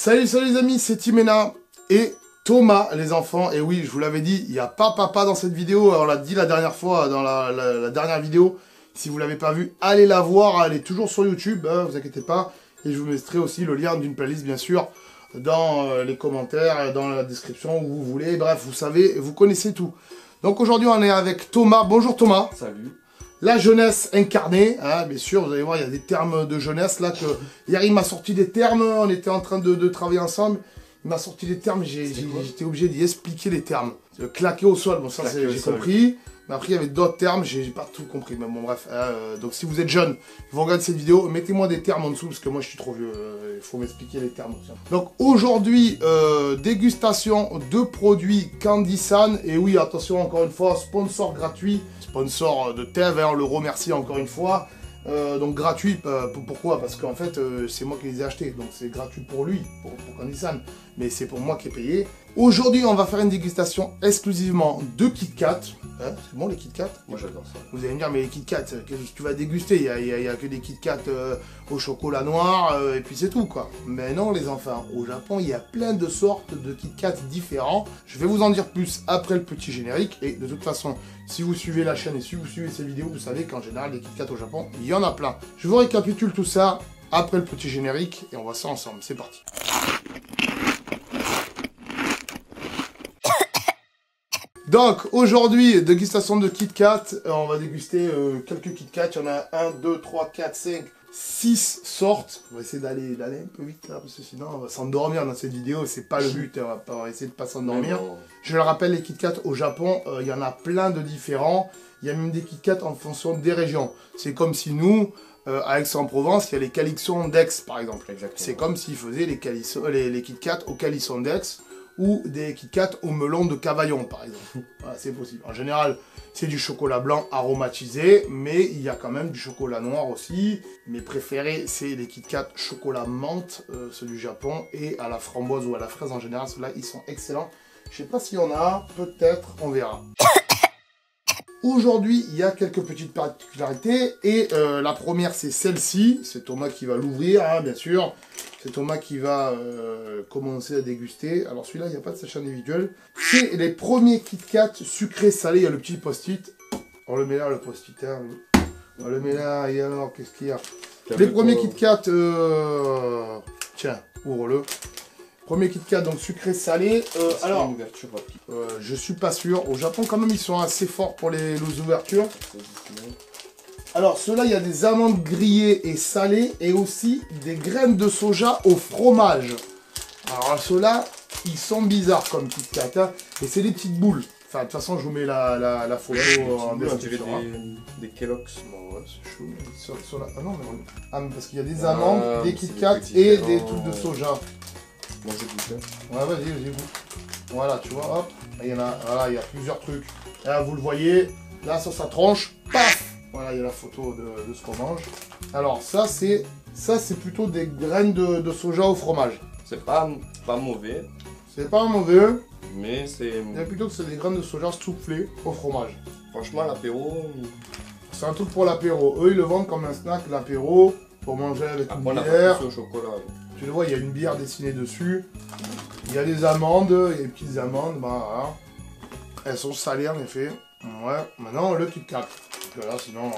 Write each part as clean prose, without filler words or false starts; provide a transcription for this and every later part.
Salut les amis, c'est Timena et Thomas les enfants. Et oui, je vous l'avais dit, il n'y a pas papa dans cette vidéo. On l'a dit la dernière fois dans la dernière vidéo. Si vous ne l'avez pas vue, allez la voir, elle est toujours sur YouTube, hein, vous inquiétez pas. Et je vous mettrai aussi le lien d'une playlist bien sûr dans les commentaires, dans la description où vous voulez. Bref, vous savez, vous connaissez tout. Donc aujourd'hui on est avec Thomas. Bonjour Thomas. Salut. La jeunesse incarnée, hein, bien sûr, vous allez voir, il y a des termes de jeunesse, là, que hier il m'a sorti des termes, on était en train de travailler ensemble, il m'a sorti des termes, j'étais obligé d'y expliquer les termes. Claquer au sol, bon ça j'ai compris, mais après il y avait d'autres termes, j'ai pas tout compris, mais bon bref, donc si vous êtes jeune, vous regardez cette vidéo, mettez-moi des termes en dessous, parce que moi je suis trop vieux, il faut m'expliquer les termes aussi. Donc aujourd'hui, dégustation de produits Candysan, et oui, attention encore une fois, sponsor gratuit, sponsor de Tev, on le remercie encore une fois. Donc gratuit, pourquoi? Parce qu'en fait c'est moi qui les ai achetés, donc c'est gratuit pour lui, pour Candysan, mais c'est pour moi qui ai payé. Aujourd'hui on va faire une dégustation exclusivement de Kit Kat. Hein, c'est bon les Kit Kat? Moi j'adore ça. Vous allez me dire mais les Kit Kat, qu'est-ce que tu vas déguster? Il y a que des Kit Kat au chocolat noir et puis c'est tout quoi. Mais non les enfants, au Japon il y a plein de sortes de Kit Kat différents. Je vais vous en dire plus après le petit générique, et de toute façon si vous suivez la chaîne et si vous suivez ces vidéos, vous savez qu'en général les Kit Kat au Japon, il y en a plein. Je vous récapitule tout ça après le petit générique et on voit ça ensemble. C'est parti. Donc aujourd'hui, dégustation de Kit Kat, on va déguster quelques Kit Kat, il y en a 1, 2, 3, 4, 5, 6 sortes. On va essayer d'aller un peu vite là, parce que sinon on va s'endormir dans cette vidéo, c'est pas le but, on va essayer de pas s'endormir. Je le rappelle, les Kit Kat au Japon, il y en a plein de différents, il y a même des Kit Kat en fonction des régions. C'est comme si nous, à Aix-en-Provence, il y a les calissons d'Aix par exemple. C'est comme s'ils faisaient les Kit Kat au calisson d'Aix, ou des Kit Kat au melon de Cavaillon, par exemple. Voilà, c'est possible. En général, c'est du chocolat blanc aromatisé, mais il y a quand même du chocolat noir aussi. Mes préférés, c'est les Kit Kat chocolat menthe, ceux du Japon, et à la framboise ou à la fraise en général. Ceux-là, ils sont excellents. Je sais pas s'il y en a, peut-être, on verra. Aujourd'hui, il y a quelques petites particularités, et la première, c'est celle-ci. C'est Thomas qui va l'ouvrir, hein, bien sûr. C'est Thomas qui va commencer à déguster. Alors celui-là, il n'y a pas de sachet individuel. C'est les premiers Kit Kat sucrés salés. Il y a le petit post-it. On le met là, le post-it. Hein. On le met là, et alors, qu'est-ce qu'il y a? Les premiers Kit Kat... Tiens, ouvre-le. Premier Kit Kat, donc sucré salé. Alors, je suis pas sûr. Au Japon, quand même, ils sont assez forts pour les ouvertures. Alors, ceux-là, il y a des amandes grillées et salées, et aussi des graines de soja au fromage. Alors, ceux-là, ils sont bizarres comme Kit Kat, hein, et c'est des petites boules. Enfin, de toute façon, je vous mets la photo en description. Des Kellogg's. Bon, ouais, c'est chaud. Ah non, mais parce qu'il y a des amandes, des Kit Kat et des trucs de soja. Moi, j'ai goûté. Ouais, vas-y, goûte. Voilà, tu vois, hop. Il y en a, voilà, il y a plusieurs trucs. Là, vous le voyez, là, sur sa tronche, paf! Voilà, il y a la photo de ce qu'on mange. Alors, ça, c'est plutôt des graines de soja au fromage. C'est pas mauvais. C'est pas mauvais. Mais c'est... Il y a plutôt que c'est des graines de soja soufflées au fromage. Franchement, l'apéro... C'est un truc pour l'apéro. Eux, ils le vendent comme un snack, l'apéro, pour manger avec une bière. Au chocolat. Tu le vois, il y a une bière dessinée dessus. Il y a des amandes, il y a des petites amandes. Bah, voilà. Elles sont salées en effet. Ouais, maintenant le Kit Kat. Parce que là, sinon,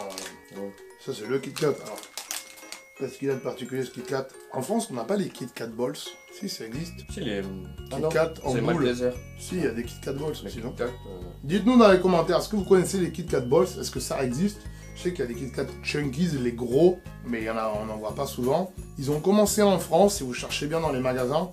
ça c'est le Kit Kat. Alors, qu'est-ce qu'il y a de particulier ce Kit Kat? En France, on n'a pas les Kit Kat Balls. Si, ça existe. Si, les Kit Kat en boule. Si, il y a des Kit Kat Balls aussi, non? Dites-nous dans les commentaires, est-ce que vous connaissez les Kit Kat Balls? Est-ce que ça existe? Je sais qu'il y a des Kit Kat Chunkies, les gros, mais il y en a, on n'en voit pas souvent. Ils ont commencé en France, si vous cherchez bien dans les magasins.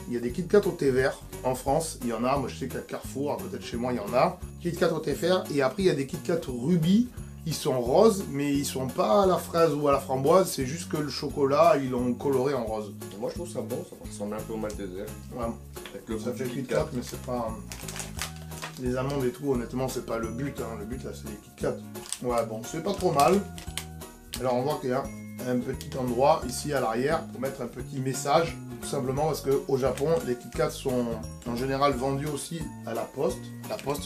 Il y a des Kit Kat au thé vert en France, il y en a. Moi je sais qu'à Carrefour, peut-être chez moi, il y en a. Kit Kat au thé vert, et après il y a des Kit Kat Ruby. Ils sont roses, mais ils sont pas à la fraise ou à la framboise, c'est juste que le chocolat, ils l'ont coloré en rose. Moi je trouve ça bon, ça ressemble un peu au Malteser. Ouais. Avec le Ça fait Kit Kat, mais c'est pas... Les amandes et tout, honnêtement, c'est pas le but. Hein. Le but, là, c'est les Kit Kat. Ouais, bon, c'est pas trop mal. Alors, on voit qu'il y a un petit endroit, ici, à l'arrière, pour mettre un petit message. Tout simplement parce qu'au Japon, les Kit Kat sont en général vendus aussi à la poste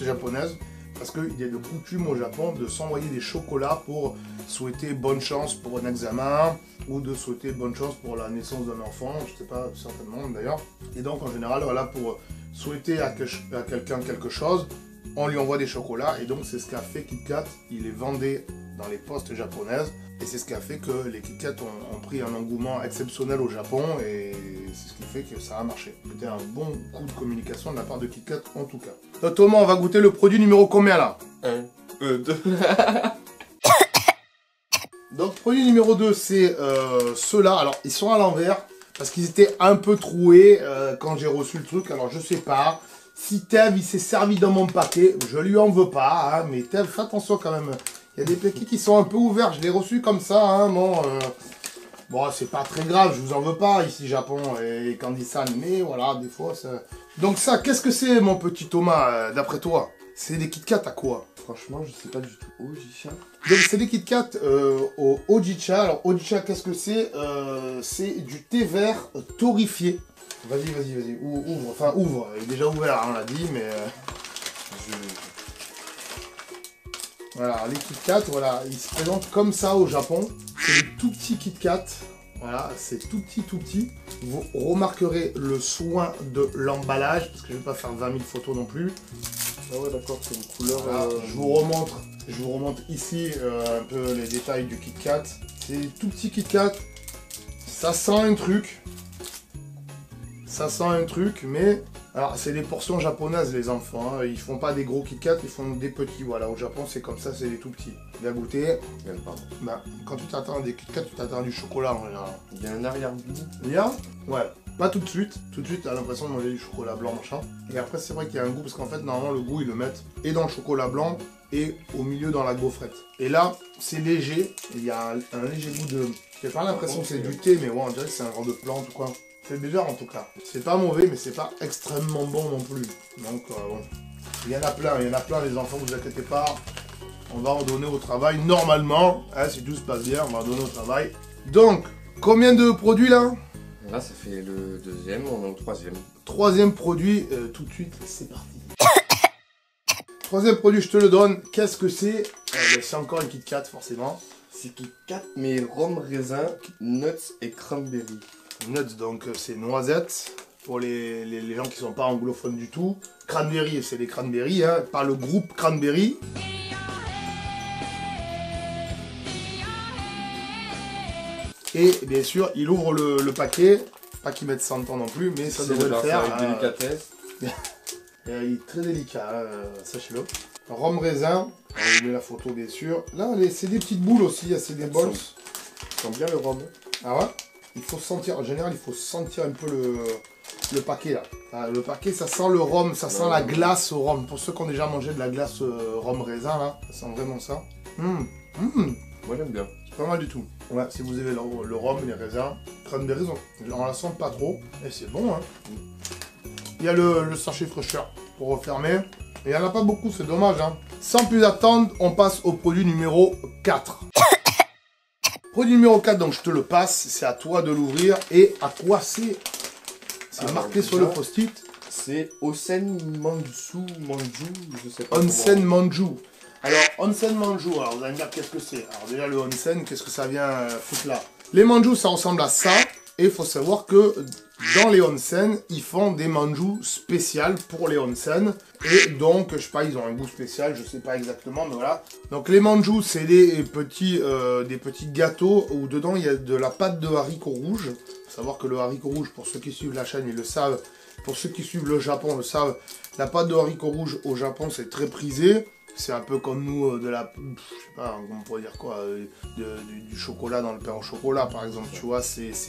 japonaise. parce qu'il y a de coutume au Japon de s'envoyer des chocolats pour souhaiter bonne chance pour un examen ou de souhaiter bonne chance pour la naissance d'un enfant, je sais pas, certainement d'ailleurs. Et donc en général, voilà, pour souhaiter à quelqu'un quelque chose, on lui envoie des chocolats et donc c'est ce qu'a fait KitKat, il les vendait dans les postes japonaises et c'est ce qui a fait que les KitKat ont pris un engouement exceptionnel au Japon et c'est ce qui fait que ça a marché. C'était un bon coup de communication de la part de KitKat en tout cas. Donc, Thomas, on va goûter le produit numéro combien là? 2. Donc produit numéro 2 c'est ceux-là, alors ils sont à l'envers parce qu'ils étaient un peu troués quand j'ai reçu le truc, alors je sais pas. Si Tev il s'est servi dans mon paquet, je lui en veux pas, hein, mais Tev fais attention quand même. Il y a des paquets qui sont un peu ouverts, je l'ai reçu comme ça, hein, bon, c'est pas très grave, je vous en veux pas ici Japon et Candy-san, mais voilà, des fois ça... Donc ça, qu'est-ce que c'est mon petit Thomas, d'après toi? C'est des KitKat à quoi? Franchement, je sais pas du tout. Ojicha. Donc c'est des KitKat au Ojicha. Alors Ojicha, qu'est-ce que c'est? C'est du thé vert torréfié. Vas-y, ouvre, enfin ouvre, il est déjà ouvert, hein, on l'a dit, mais... Voilà, les KitKat, voilà, ils se présentent comme ça au Japon. C'est des tout petits KitKat, voilà, c'est tout petit. Vous remarquerez le soin de l'emballage, parce que je ne vais pas faire 20 000 photos non plus. Ah ouais, d'accord, c'est une couleur... Voilà, je vous remonte ici un peu les détails du KitKat. C'est des tout petits KitKat, ça sent un truc. Mais... Alors, c'est des portions japonaises, les enfants. Hein. Ils font pas des gros KitKat, ils font des petits. Voilà, au Japon, c'est comme ça, c'est des tout petits. Bien goûter. Bah, quand tu t'attends à des KitKat, tu t'attends à du chocolat en général. Il y a un arrière-goût. Il y a? Ouais. Pas tout de suite. Tout de suite, t'as l'impression de manger du chocolat blanc, machin. Et après, c'est vrai qu'il y a un goût, parce qu'en fait, normalement, le goût, ils le mettent et dans le chocolat blanc et au milieu dans la gaufrette. Et là, c'est léger. Il y a un léger goût de... J'ai pas l'impression que c'est du thé, mais ouais, on dirait que c'est un genre de plante ou quoi. C'est bizarre en tout cas. C'est pas mauvais, mais c'est pas extrêmement bon non plus. Donc bon. Il y en a plein les enfants, vous inquiétez pas. On va en donner au travail normalement. Hein, si tout se passe bien, on va en donner au travail. Donc, combien de produits là? Là, ça fait le deuxième, on est au troisième. Troisième produit, tout de suite, c'est parti. Troisième produit, je te le donne. Qu'est-ce que c'est? C'est encore un KitKat, forcément. C'est KitKat, mais rhum, raisin, nuts et cranberry. Nuts, donc c'est noisettes, pour les gens qui sont pas anglophones du tout. Cranberry, c'est les cranberries, hein, pas le groupe Cranberry. Et bien sûr, il ouvre le paquet, pas qu'il mette 100 ans non plus, mais ça devrait le faire. Avec délicatesse. Il est très délicat, hein, sachez-le. Rhum raisin, on vous met la photo bien sûr. Là, c'est des petites boules aussi, c'est des bols. Ça sent bien le rhum. Ah ouais? Il faut sentir, en général, il faut sentir un peu le paquet là. Ah, le paquet, ça sent le rhum, ça sent la glace au rhum. Pour ceux qui ont déjà mangé de la glace rhum raisin là, ça sent vraiment ça. Moi j'aime bien. C'est pas mal du tout. Ouais, si vous aimez le rhum, les raisins, cranberries, on la sent pas trop. Et c'est bon, hein. Il y a le sachet fraîcheur pour refermer. Et il n'y en a pas beaucoup, c'est dommage, hein. Sans plus attendre, on passe au produit numéro 4. Produit numéro 4, donc je te le passe, c'est à toi de l'ouvrir. Et à quoi c'est? C'est marqué sur le post-it. C'est Onsen Manju, je sais pas. Onsen Manju. Alors, Onsen Manju, alors vous allez me dire qu'est-ce que c'est? Alors déjà le onsen, qu'est-ce que ça vient foutre là? Les manju, ça ressemble à ça. Et il faut savoir que dans les onsen, ils font des manju spéciales pour les onsen. Et donc, je sais pas, ils ont un goût spécial, je sais pas exactement, mais voilà. Donc les manju, c'est des petits gâteaux où dedans il y a de la pâte de haricot rouge. Il faut savoir que le haricot rouge, pour ceux qui suivent la chaîne, ils le savent. Pour ceux qui suivent le Japon, le savent. La pâte de haricot rouge au Japon, c'est très prisé. C'est un peu comme nous, je sais pas, on pourrait dire quoi, du chocolat dans le pain au chocolat par exemple, tu vois,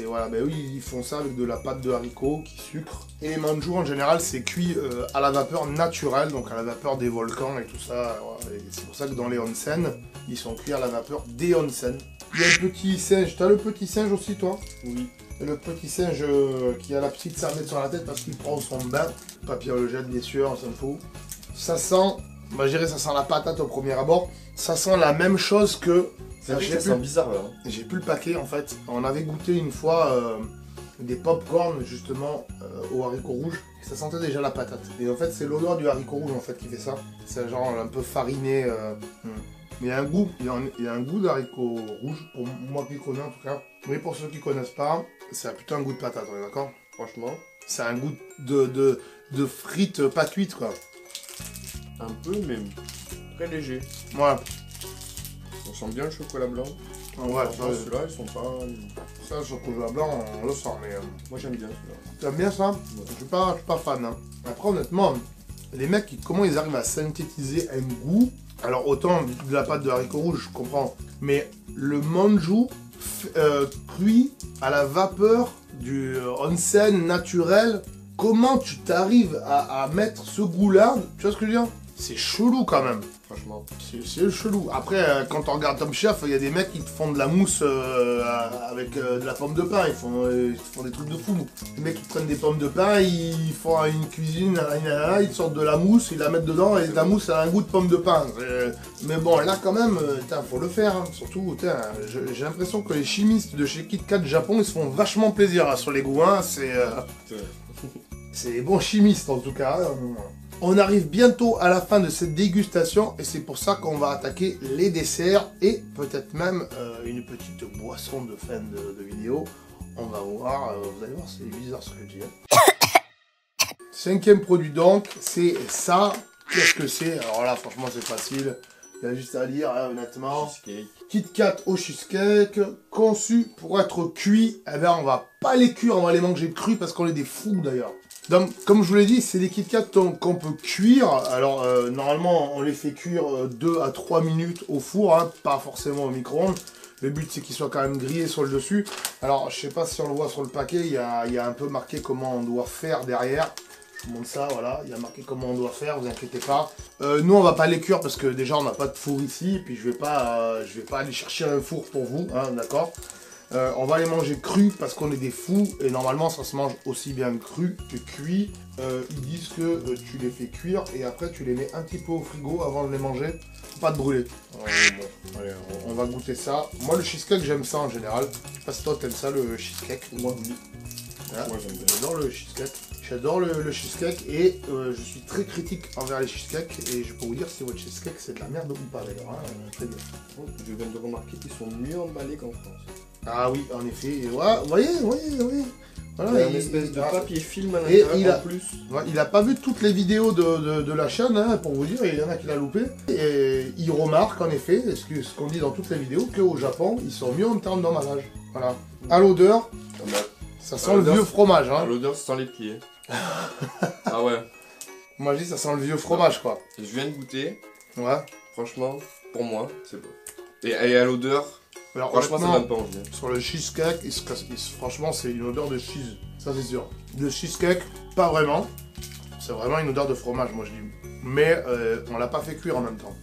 voilà, ben oui, ils font ça avec de la pâte de haricot qui sucre. Et les manju en général, c'est cuit à la vapeur naturelle, donc à la vapeur des volcans et tout ça, voilà, et c'est pour ça que dans les onsen, ils sont cuits à la vapeur des onsen. Il y a le petit singe, t'as le petit singe aussi toi? Oui. Et le petit singe qui a la petite serviette sur la tête parce qu'il prend son bain, papier le jette bien sûr, on s'en fout. Ça sent... Bah, je dirais ça sent la patate au premier abord. Ça sent la même chose que... Ça sent bizarre là. J'ai plus le paquet en fait. On avait goûté une fois des pop-corn justement au haricot rouge. Et ça sentait déjà la patate. Et en fait, c'est l'odeur du haricot rouge en fait qui fait ça. C'est un genre un peu fariné. Mais il y a un goût, il y a un goût d'haricot rouge, pour moi qui connais en tout cas. Mais pour ceux qui connaissent pas, c'est plutôt un goût de patate, on est d'accord? Franchement. C'est un goût de frites pas cuites quoi. Un peu, mais très léger. Voilà. On sent bien le chocolat blanc. Ah ouais, Ceux-là, ils sont pas... ça, chocolat blanc, on le sent, mais... Moi, j'aime bien celui-là. T'aimes bien ça? Ouais. Je suis pas fan. Hein. Après, honnêtement, les mecs, comment ils arrivent à synthétiser un goût? Alors, autant de la pâte de haricot rouge, je comprends. Mais le manju cuit à la vapeur du onsen naturel, comment tu t'arrives à mettre ce goût-là? Tu vois ce que je veux dire? C'est chelou quand même. Franchement. C'est chelou. Après, quand on regarde Top Chef, il y a des mecs qui te font de la mousse avec de la pomme de pain. Ils font des trucs de fou. Les mecs qui prennent des pommes de pain, ils font une cuisine, ils sortent de la mousse, ils la mettent dedans et la mousse a un goût de pomme de pain. Mais bon, là quand même, faut le faire. Hein. Surtout, j'ai l'impression que les chimistes de chez KitKat Japon, ils se font vachement plaisir hein, sur les goûts. Hein. C'est des bons chimistes en tout cas. On arrive bientôt à la fin de cette dégustation et c'est pour ça qu'on va attaquer les desserts et peut-être même une petite boisson de fin de vidéo. On va voir, vous allez voir, c'est bizarre ce que je dis. Hein. Cinquième produit donc, c'est ça. Qu'est-ce que c'est? Alors là, franchement, c'est facile. Il y a juste à lire, hein, honnêtement. Cheesecake. KitKat au cheesecake, conçu pour être cuit. Eh bien, on va pas les cuire, on va les manger crus parce qu'on est des fous d'ailleurs. Donc, comme je vous l'ai dit, c'est des KitKat qu'on peut cuire. Alors, normalement, on les fait cuire 2 à 3 minutes au four, hein, pas forcément au micro-ondes. Le but, c'est qu'ils soient quand même grillés sur le dessus. Alors, je sais pas si on le voit sur le paquet, il y a un peu marqué comment on doit faire derrière. Je vous montre ça, voilà, il y a marqué comment on doit faire, vous inquiétez pas. Nous, on va pas les cuire parce que déjà, on n'a pas de four ici. Puis, je vais pas aller chercher un four pour vous, hein, d'accord? On va les manger crus parce qu'on est des fous et normalement ça se mange aussi bien cru que cuit. Ils disent que tu les fais cuire et après tu les mets un petit peu au frigo avant de les manger. Faut pas te brûler. Bon, allez, on va goûter ça. Moi le cheesecake j'aime ça en général. Je sais pas si toi t'aimes ça le cheesecake. Moi, oui. Hein, Moi, j'aime bien. j'adore le cheesecake. J'adore le cheesecake et je suis très critique envers les cheesecakes et je peux vous dire si votre cheesecake c'est de la merde ou pas d'ailleurs. Hein, très bien. Je viens de remarquer qu'ils sont mieux emballés qu'en France. Ah oui, en effet. Ouais, vous voyez. Voilà, il y a une espèce de papier film à l'intérieur en plus. Ouais, il a pas vu toutes les vidéos de la chaîne, hein, pour vous dire, il y en a qui l'a loupé. Et il remarque en effet, ce qu'on dit dans toutes les vidéos, qu'au Japon, ils sont mieux en termes d'emballage. Voilà. À l'odeur, ça sent le vieux fromage. Hein. À l'odeur, ça sent les pieds. Ah ouais. Moi je dis ça sent le vieux fromage quoi. Je viens de goûter. Ouais. Franchement, pour moi, c'est bon. Et à l'odeur, Alors, franchement, ça donne pas envie. Sur le cheesecake, franchement, c'est une odeur de cheese. Ça, c'est sûr. Le cheesecake, pas vraiment. C'est vraiment une odeur de fromage, moi, je dis. Mais on l'a pas fait cuire en même temps.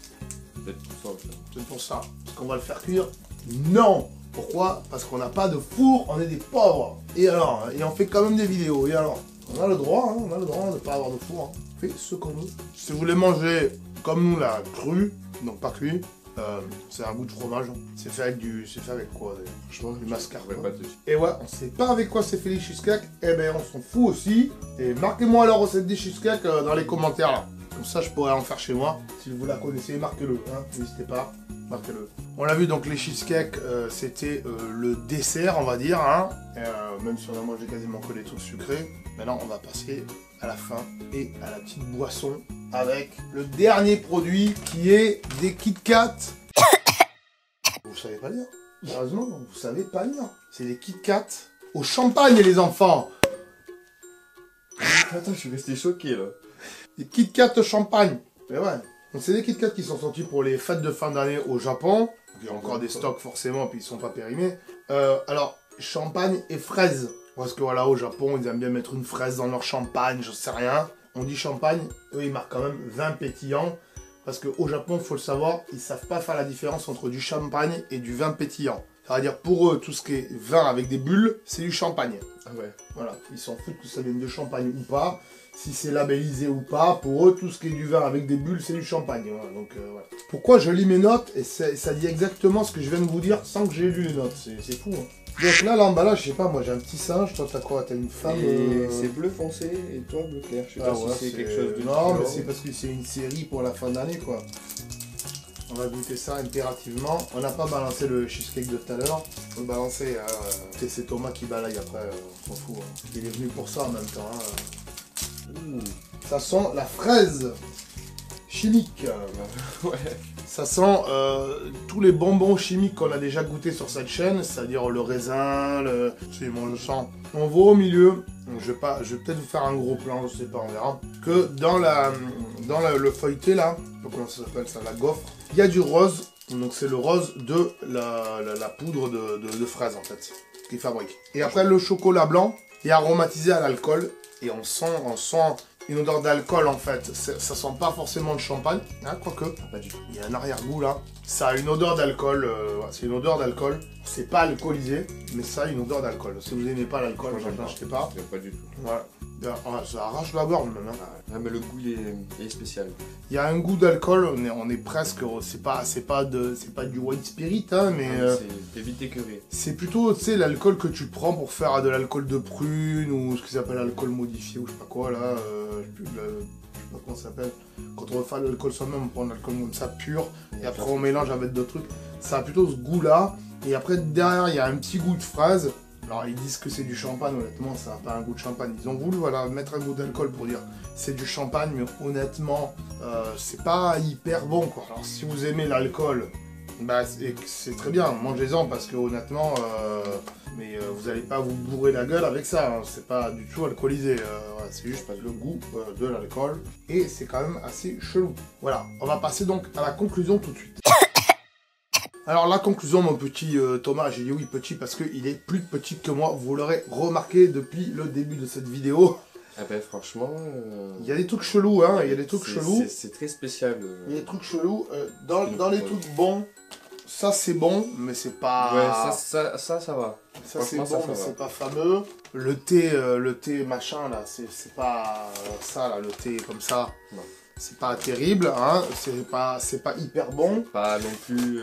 Peut-être pour ça. C'est pour ça. Parce qu'on va le faire cuire? Non. Pourquoi? Parce qu'on n'a pas de four, on est des pauvres. Et alors? Et on fait quand même des vidéos. Et alors? On a le droit, hein, on a le droit de ne pas avoir de four. Hein. On fait ce qu'on veut. Si vous voulez manger comme nous, là, cru, donc pas cuit, c'est un goût de fromage. Hein. C'est fait avec quoi d'ailleurs? Franchement, du mascarpone. pas dessus. Et ouais, on sait pas avec quoi c'est fait les cheesecakes. Eh ben, on s'en fout aussi. Et marquez-moi la recette des cheesecakes dans les commentaires là. Comme ça, je pourrais en faire chez moi. Si vous la connaissez, marquez-le. Hein. N'hésitez pas, marquez-le. On l'a vu, donc les cheesecakes, c'était le dessert, on va dire. Hein. Même si on a mangé quasiment que des trucs sucrés. Maintenant, on va passer à la fin et à la petite boisson avec le dernier produit qui est des KitKat. Vous savez pas lire? Sérieusement, vous savez pas lire. C'est des KitKat au champagne, les enfants. Attends, je suis resté choqué là. Des KitKat au champagne. Mais ouais. Donc c'est des KitKat qui sont sortis pour les fêtes de fin d'année au Japon. Il y a encore des stocks forcément, puis ils sont pas périmés. Alors, champagne et fraises. Parce que voilà, au Japon, ils aiment bien mettre une fraise dans leur champagne, je sais rien. On dit champagne, eux ils marquent quand même vin pétillant. Parce qu'au Japon, il faut le savoir, ils savent pas faire la différence entre du champagne et du vin pétillant. C'est-à-dire pour eux, tout ce qui est vin avec des bulles, c'est du champagne. Ah ouais. Voilà, ils s'en foutent que ça vienne de champagne ou pas. Si c'est labellisé ou pas, pour eux, tout ce qui est du vin avec des bulles, c'est du champagne. Voilà, donc, voilà. Pourquoi je lis mes notes et ça dit exactement ce que je viens de vous dire sans que j'ai lu les notes. C'est fou. Hein. Donc là, l'emballage, je sais pas, moi j'ai un petit singe, toi t'as quoi? T'as une femme. C'est bleu foncé et toi bleu clair. Je sais pas si c'est quelque chose de Non, différent. mais c'est parce que c'est une série pour la fin d'année quoi. On va goûter ça impérativement. On n'a pas balancé le cheesecake de tout à l'heure. On va balancer. C'est Thomas qui balaye après, on s'en fout. Hein. Il est venu pour ça en même temps. Hein. Ça sent la fraise chimique. Ouais. Ça sent tous les bonbons chimiques qu'on a déjà goûté sur cette chaîne, c'est-à-dire le raisin, moi je sens. On voit au milieu, je vais peut-être vous faire un gros plan, je sais pas, on verra, que dans le feuilleté là, comment ça s'appelle ça, la gaufre, il y a du rose, donc c'est le rose de la poudre de fraise en fait, qu'ils fabriquent. Et après le chocolat blanc est aromatisé à l'alcool, et on sent une odeur d'alcool en fait, ça sent pas forcément de champagne, hein, quoique, pas du tout. Il y a un arrière-goût là, ça a une odeur d'alcool, c'est une odeur d'alcool, c'est pas alcoolisé, mais ça a une odeur d'alcool. Si vous n'aimez pas l'alcool, n'achetez pas. Pas du tout. Voilà. Ça arrache la gorge même. Hein. Ah, mais le goût il est spécial. Il y a un goût d'alcool, on est presque, c'est pas du white spirit, hein, mais c'est vite écœuré. c'est plutôt, tu sais, l'alcool que tu prends pour faire de l'alcool de prune ou ce qu'ils appellent l'alcool modifié ou je sais pas quoi là, je sais pas comment ça s'appelle. Quand on veut faire l'alcool soi-même, on prend de l'alcool comme ça pur et après on mélange avec d'autres trucs. Ça a plutôt ce goût là et après derrière il y a un petit goût de fraise. Alors ils disent que c'est du champagne, honnêtement ça n'a pas un goût de champagne. Ils ont voulu voilà, mettre un goût d'alcool pour dire c'est du champagne, mais honnêtement c'est pas hyper bon quoi. Alors si vous aimez l'alcool, bah, c'est très bien, mangez-en parce que honnêtement, vous n'allez pas vous bourrer la gueule avec ça, hein. C'est pas du tout alcoolisé, voilà, c'est juste le goût de l'alcool et c'est quand même assez chelou. Voilà, on va passer donc à la conclusion tout de suite. Alors la conclusion mon petit Thomas, j'ai dit oui petit parce qu'il est plus petit que moi, vous l'aurez remarqué depuis le début de cette vidéo. Ah ben franchement... Il y a des trucs chelous, hein, il y a des trucs chelous. C'est très spécial. Il y a des trucs chelous, dans les trucs bons, ça c'est bon, mais c'est pas... Ouais, ça va. Ça c'est bon, mais c'est pas fameux. Le thé machin là, c'est pas ça là, le thé comme ça. Non. C'est pas terrible, hein, c'est pas hyper bon. Pas non plus...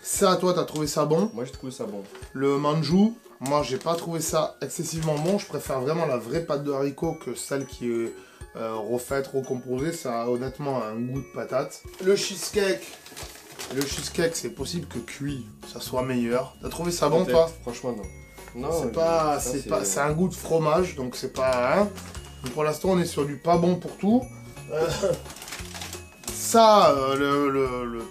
Ça, toi, t'as trouvé ça bon? Moi, j'ai trouvé ça bon. Le manjou, moi, j'ai pas trouvé ça excessivement bon. Je préfère vraiment la vraie pâte de haricot que celle qui est refaite, recomposée. Ça a honnêtement un goût de patate. Le cheesecake, c'est possible que cuit, ça soit meilleur. T'as trouvé ça bon, toi? Franchement, non. Non, c'est un goût de fromage, donc c'est pas... Hein. Donc, pour l'instant, on est sur du pas bon pour tout. Ça, le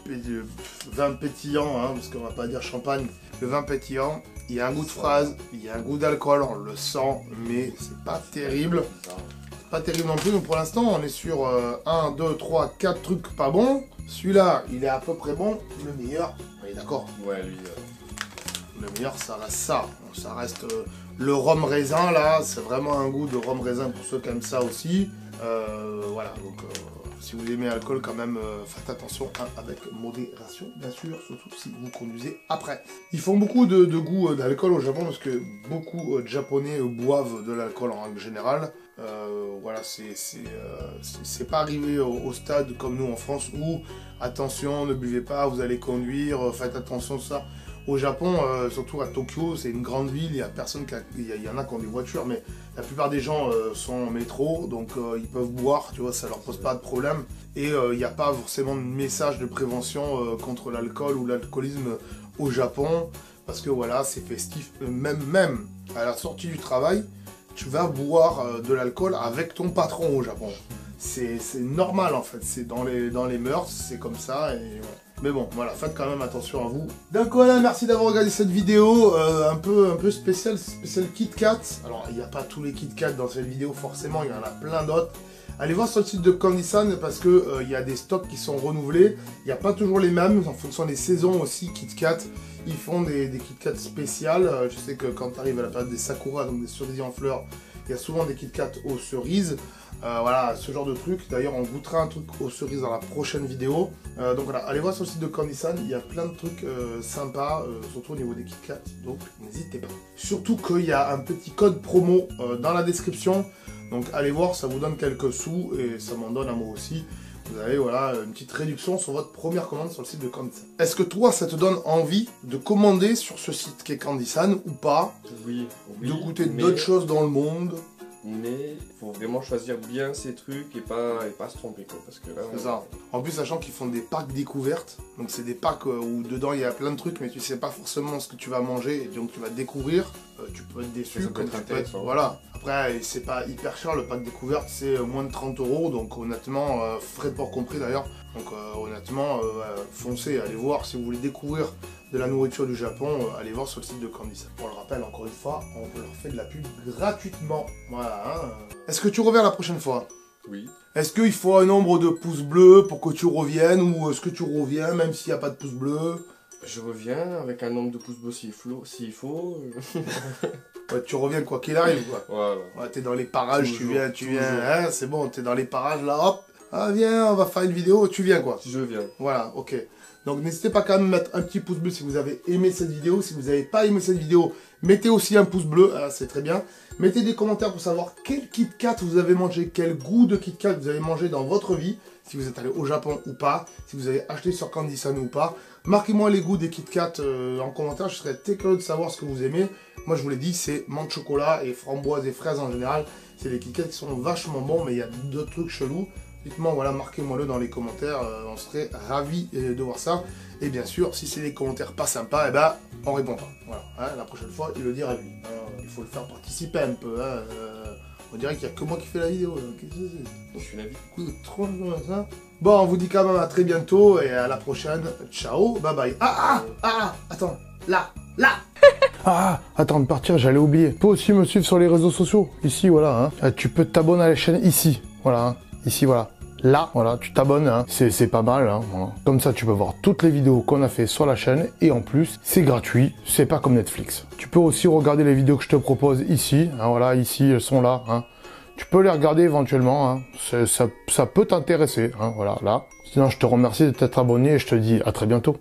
vin pétillant, hein, parce qu'on va pas dire champagne, le vin pétillant, il y a un goût de fraise, il y a un goût d'alcool, on le sent, mais c'est pas terrible. C'est pas terrible non plus, donc pour l'instant on est sur 1, 2, 3, 4 trucs pas bons. Celui-là, il est à peu près bon, le meilleur, on est d'accord? Ouais, lui... Le meilleur, ça reste ça. Ça reste le rhum raisin, là, c'est vraiment un goût de rhum raisin pour ceux qui aiment ça aussi. Voilà, donc si vous aimez l'alcool, quand même, faites attention, hein, avec modération, bien sûr, surtout si vous conduisez après. Ils font beaucoup de goût d'alcool au Japon parce que beaucoup de Japonais boivent de l'alcool en règle générale. Voilà, c'est pas arrivé au stade comme nous en France où attention, ne buvez pas, vous allez conduire, faites attention ça. Au Japon, surtout à Tokyo, c'est une grande ville, il y a personne il y en a qui ont des voitures, mais la plupart des gens sont en métro, donc ils peuvent boire, tu vois, ça leur pose pas de problème. Et il n'y a pas forcément de message de prévention contre l'alcool ou l'alcoolisme au Japon, parce que voilà, c'est festif. Même à la sortie du travail, tu vas boire de l'alcool avec ton patron au Japon. C'est normal en fait, c'est dans les mœurs, c'est comme ça et voilà. Mais bon, voilà, faites quand même attention à vous. Donc voilà, merci d'avoir regardé cette vidéo un peu spéciale Kit Kat. Alors, il n'y a pas tous les Kit Kat dans cette vidéo, forcément, il y en a plein d'autres. Allez voir sur le site de Candysan parce que il y a des stocks qui sont renouvelés. Il n'y a pas toujours les mêmes, en fonction des saisons aussi, Kit Kat. Ils font des Kit Kat spéciales. Je sais que quand tu arrives à la période des Sakura, donc des cerisiers en fleurs, Il y a souvent des Kit Kat aux cerises. Voilà, ce genre de truc. D'ailleurs, on goûtera un truc aux cerises dans la prochaine vidéo. Donc voilà, allez voir sur le site de Candysan. Il y a plein de trucs sympas, surtout au niveau des Kit Kat. Donc n'hésitez pas. Surtout qu'il y a un petit code promo dans la description. Donc allez voir, ça vous donne quelques sous et ça m'en donne à moi aussi. Vous avez voilà, une petite réduction sur votre première commande sur le site de Candysan. Est-ce que toi, ça te donne envie de commander sur ce site qu'est Candysan ou pas? Oui, de goûter d'autres choses dans le monde? Mais il faut vraiment choisir bien ces trucs et pas se tromper quoi, parce que là... C'est ça. En plus, sachant qu'ils font des packs découvertes, donc c'est des packs où dedans il y a plein de trucs, mais tu sais pas forcément ce que tu vas manger, et donc tu vas découvrir, tu peux être déçu, Ça peut comme être tu peux intéressant. voilà. Après, c'est pas hyper cher, le pack découverte c'est moins de 30 €, donc honnêtement, frais de port compris d'ailleurs, donc honnêtement, foncez, allez voir si vous voulez découvrir de la nourriture du Japon, allez voir sur le site de Candysan. On le rappelle encore une fois, on leur fait de la pub gratuitement. Voilà. Hein. Est-ce que tu reviens la prochaine fois? Oui. Est-ce qu'il faut un nombre de pouces bleus pour que tu reviennes, ou est-ce que tu reviens même s'il n'y a pas de pouces bleus? Je reviens avec un nombre de pouces bleus s'il faut. Ouais, tu reviens quoi qu'il arrive quoi. Voilà. Ouais, t'es dans les parages, Toujours, tu viens, hein, c'est bon, t'es dans les parages là, hop, ah viens, on va faire une vidéo, tu viens quoi. Je viens. Voilà, ok. Donc n'hésitez pas quand même à mettre un petit pouce bleu si vous avez aimé cette vidéo. Si vous n'avez pas aimé cette vidéo, mettez aussi un pouce bleu, c'est très bien. Mettez des commentaires pour savoir quel Kit Kat vous avez mangé, quel goût de Kit Kat vous avez mangé dans votre vie. Si vous êtes allé au Japon ou pas, si vous avez acheté sur Candysan ou pas. Marquez-moi les goûts des Kit Kat en commentaire, je serais très curieux de savoir ce que vous aimez. Moi je vous l'ai dit, c'est menthe chocolat et framboise et fraises en général. C'est des Kit Kat qui sont vachement bons, mais il y a d'autres trucs chelous. Dites-moi, voilà, marquez-moi-le dans les commentaires, on serait ravis de voir ça. Et bien sûr, si c'est des commentaires pas sympas, eh ben, on répond pas. Voilà, hein, la prochaine fois, il le dira lui. Hein, il faut le faire participer un peu. Hein, on dirait qu'il n'y a que moi qui fais la vidéo. Qu'est-ce que c'est? Je suis l'avis. Trop ça. Bon, on vous dit quand même à très bientôt et à la prochaine. Ciao, bye bye. Attends, là. Attends de partir, j'allais oublier. Tu peux aussi me suivre sur les réseaux sociaux. Ici, voilà. Hein. Tu peux t'abonner à la chaîne ici. Voilà. Hein. Ici, voilà. Là, voilà, tu t'abonnes, hein. C'est pas mal. Hein. Voilà. Comme ça, tu peux voir toutes les vidéos qu'on a fait sur la chaîne. Et en plus, c'est gratuit. C'est pas comme Netflix. Tu peux aussi regarder les vidéos que je te propose ici. Hein. Voilà, ici, elles sont là. Hein. Tu peux les regarder éventuellement. Hein. Ça peut t'intéresser. Hein. Voilà, là. Sinon, je te remercie de t'être abonné et je te dis à très bientôt.